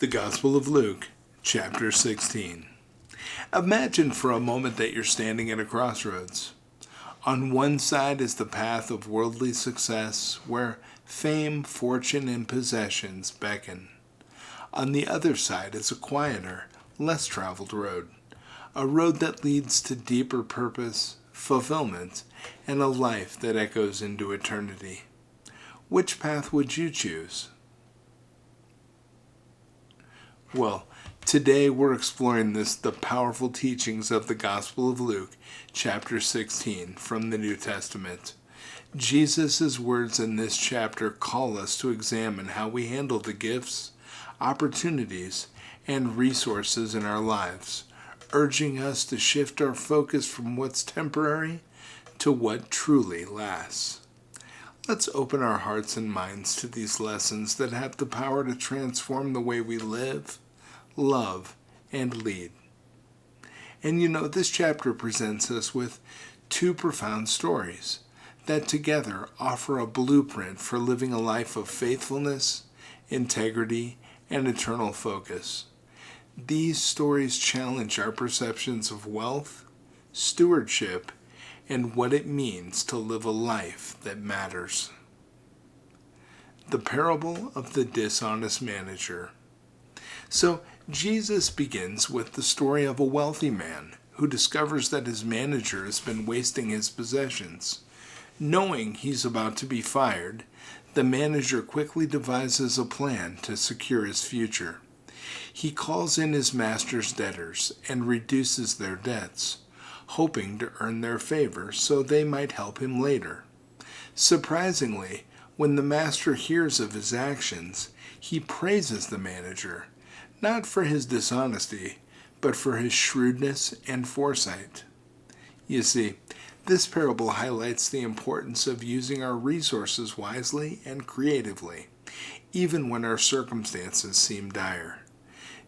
The Gospel of Luke, chapter 16. Imagine for a moment that you're standing at a crossroads. On one side is the path of worldly success, where fame, fortune, and possessions beckon. On the other side is a quieter, less traveled road, a road that leads to deeper purpose, fulfillment, and a life that echoes into eternity. Which path would you choose? Well, today we're exploring the powerful teachings of the Gospel of Luke, chapter 16, from the New Testament. Jesus' words in this chapter call us to examine how we handle the gifts, opportunities, and resources in our lives, urging us to shift our focus from what's temporary to what truly lasts. Let's open our hearts and minds to these lessons that have the power to transform the way we live, love, and lead. And this chapter presents us with two profound stories that together offer a blueprint for living a life of faithfulness, integrity, and eternal focus. These stories challenge our perceptions of wealth, stewardship, and what it means to live a life that matters. The parable of the dishonest manager. So, Jesus begins with the story of a wealthy man who discovers that his manager has been wasting his possessions. Knowing he's about to be fired, the manager quickly devises a plan to secure his future. He calls in his master's debtors and reduces their debts, hoping to earn their favor so they might help him later. Surprisingly, when the master hears of his actions, he praises the manager, not for his dishonesty, but for his shrewdness and foresight. You see, this parable highlights the importance of using our resources wisely and creatively, even when our circumstances seem dire.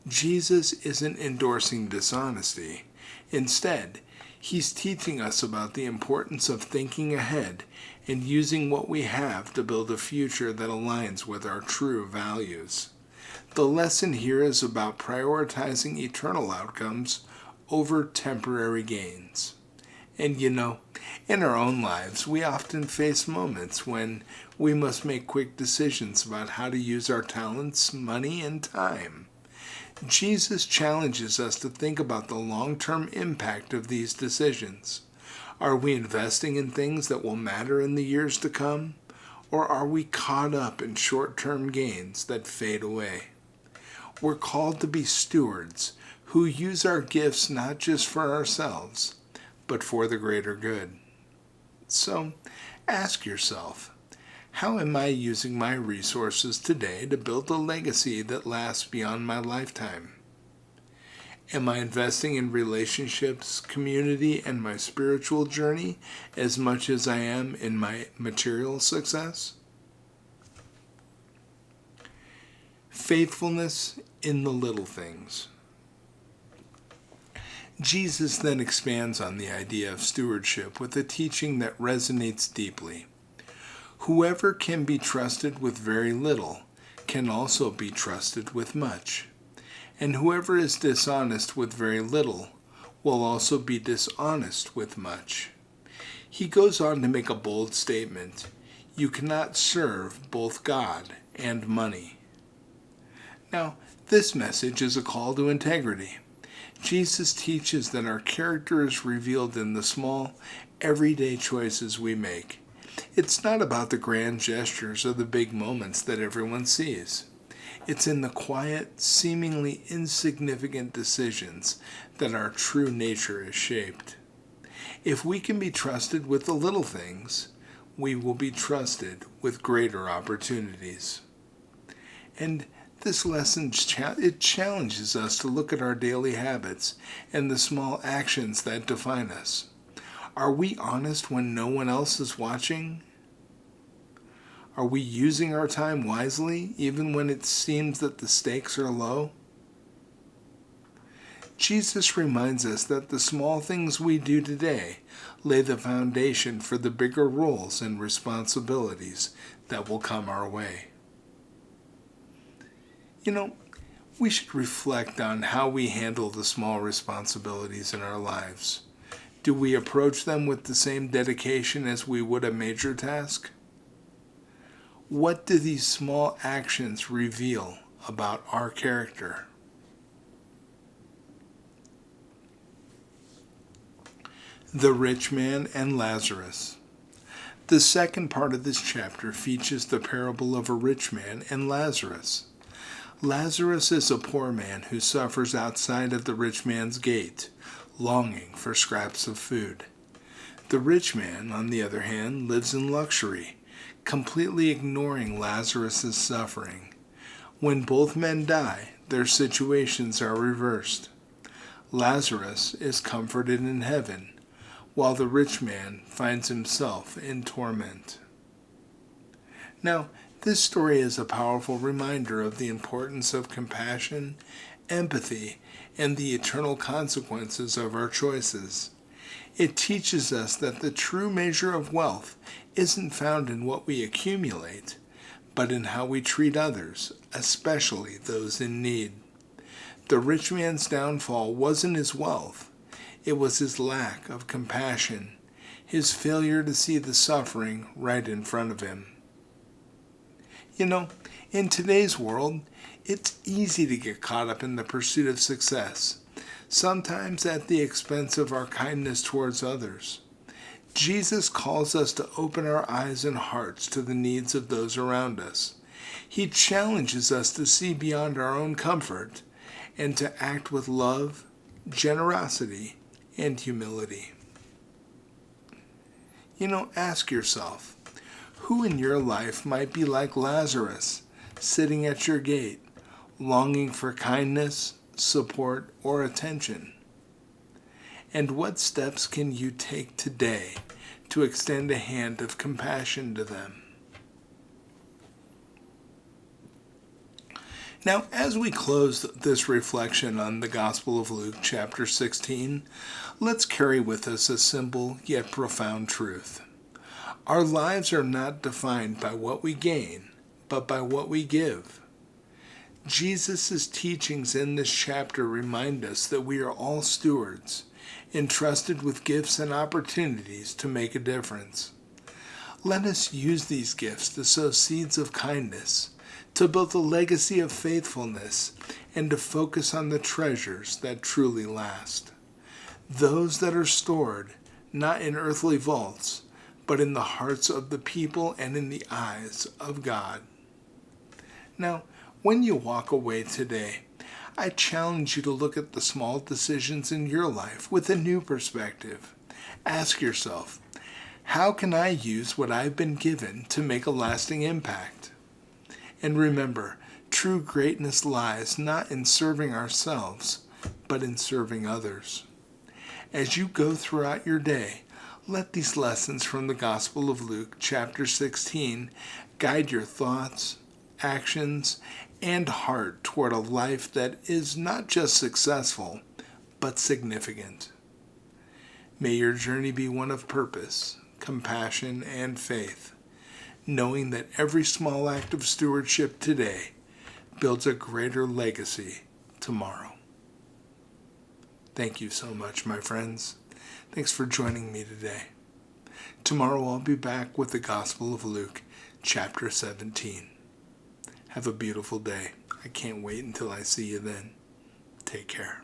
Jesus isn't endorsing dishonesty. Instead, he's teaching us about the importance of thinking ahead and using what we have to build a future that aligns with our true values. The lesson here is about prioritizing eternal outcomes over temporary gains. And in our own lives, we often face moments when we must make quick decisions about how to use our talents, money, and time. Jesus challenges us to think about the long-term impact of these decisions. Are we investing in things that will matter in the years to come? Or are we caught up in short-term gains that fade away? We're called to be stewards who use our gifts not just for ourselves, but for the greater good. So, ask yourself, how am I using my resources today to build a legacy that lasts beyond my lifetime? Am I investing in relationships, community, and my spiritual journey as much as I am in my material success? Faithfulness in the little things. Jesus then expands on the idea of stewardship with a teaching that resonates deeply. Whoever can be trusted with very little can also be trusted with much. And whoever is dishonest with very little will also be dishonest with much. He goes on to make a bold statement. You cannot serve both God and money. Now, this message is a call to integrity. Jesus teaches that our character is revealed in the small, everyday choices we make. It's not about the grand gestures or the big moments that everyone sees. It's in the quiet, seemingly insignificant decisions that our true nature is shaped. If we can be trusted with the little things, we will be trusted with greater opportunities. And this lesson challenges us to look at our daily habits and the small actions that define us. Are we honest when no one else is watching? Are we using our time wisely, even when it seems that the stakes are low? Jesus reminds us that the small things we do today lay the foundation for the bigger roles and responsibilities that will come our way. we should reflect on how we handle the small responsibilities in our lives. Do we approach them with the same dedication as we would a major task? What do these small actions reveal about our character? The rich man and Lazarus. The second part of this chapter features the parable of a rich man and Lazarus. Lazarus is a poor man who suffers outside of the rich man's gate, longing for scraps of food. The rich man, on the other hand, lives in luxury, completely ignoring Lazarus' suffering. When both men die, their situations are reversed. Lazarus is comforted in heaven, while the rich man finds himself in torment. Now, this story is a powerful reminder of the importance of compassion, empathy, and the eternal consequences of our choices. It teaches us that the true measure of wealth isn't found in what we accumulate, but in how we treat others, especially those in need. The rich man's downfall wasn't his wealth. It was his lack of compassion, his failure to see the suffering right in front of him. You know, in today's world, it's easy to get caught up in the pursuit of success, sometimes at the expense of our kindness towards others. Jesus calls us to open our eyes and hearts to the needs of those around us. He challenges us to see beyond our own comfort and to act with love, generosity, and humility. You know, ask yourself, who in your life might be like Lazarus, sitting at your gate, longing for kindness, support, or attention? And what steps can you take today to extend a hand of compassion to them? Now, as we close this reflection on the Gospel of Luke, chapter 16, let's carry with us a simple yet profound truth. Our lives are not defined by what we gain, but by what we give. Jesus' teachings in this chapter remind us that we are all stewards, entrusted with gifts and opportunities to make a difference. Let us use these gifts to sow seeds of kindness, to build a legacy of faithfulness, and to focus on the treasures that truly last. Those that are stored, not in earthly vaults, but in the hearts of the people and in the eyes of God. Now, when you walk away today, I challenge you to look at the small decisions in your life with a new perspective. Ask yourself, how can I use what I've been given to make a lasting impact? And remember, true greatness lies not in serving ourselves, but in serving others. As you go throughout your day, let these lessons from the Gospel of Luke, chapter 16, guide your thoughts, actions, and heart toward a life that is not just successful, but significant. May your journey be one of purpose, compassion, and faith, knowing that every small act of stewardship today builds a greater legacy tomorrow. Thank you so much, my friends. Thanks for joining me today. Tomorrow I'll be back with the Gospel of Luke, chapter 17. Have a beautiful day. I can't wait until I see you then. Take care.